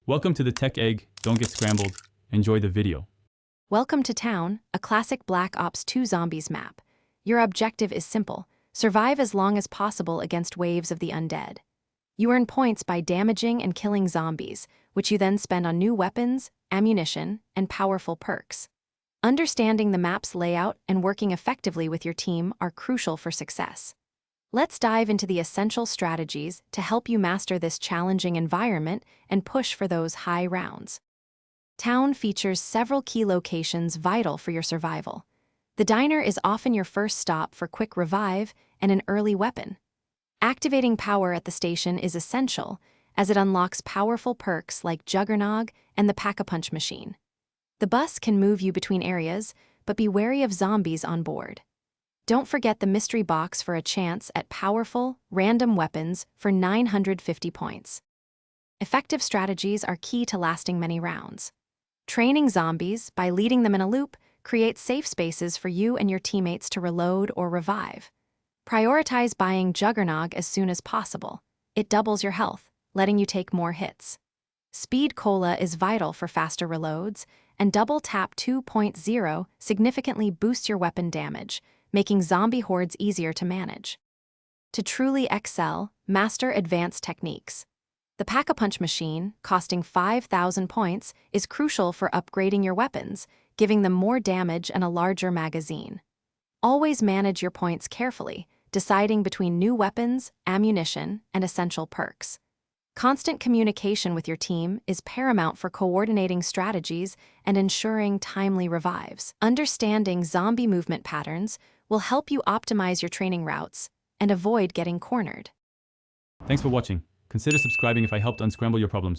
Welcome to the Tech Egg. Don't get scrambled. Enjoy the video. Welcome to Town, a classic Black Ops 2 zombies map. Your objective is simple: survive as long as possible against waves of the undead. You earn points by damaging and killing zombies, which you then spend on new weapons, ammunition, and powerful perks. Understanding the map's layout and working effectively with your team are crucial for success. Let's dive into the essential strategies to help you master this challenging environment and push for those high rounds. Town features several key locations vital for your survival. The diner is often your first stop for quick revive and an early weapon. Activating power at the station is essential, as it unlocks powerful perks like Juggernog and the Pack-a-Punch machine. The bus can move you between areas, but be wary of zombies on board. Don't forget the mystery box for a chance at powerful, random weapons for 950 points. Effective strategies are key to lasting many rounds. Training zombies by leading them in a loop creates safe spaces for you and your teammates to reload or revive. Prioritize buying Juggernog as soon as possible. It doubles your health, letting you take more hits. Speed Cola is vital for faster reloads, and Double Tap 2.0 significantly boosts your weapon damage, making zombie hordes easier to manage. To truly excel, master advanced techniques. The Pack-a-Punch machine, costing 5,000 points, is crucial for upgrading your weapons, giving them more damage and a larger magazine. Always manage your points carefully, deciding between new weapons, ammunition, and essential perks. Constant communication with your team is paramount for coordinating strategies and ensuring timely revives. Understanding zombie movement patterns will help you optimize your training routes and avoid getting cornered. Thanks for watching. Consider subscribing if I helped unscramble your problems.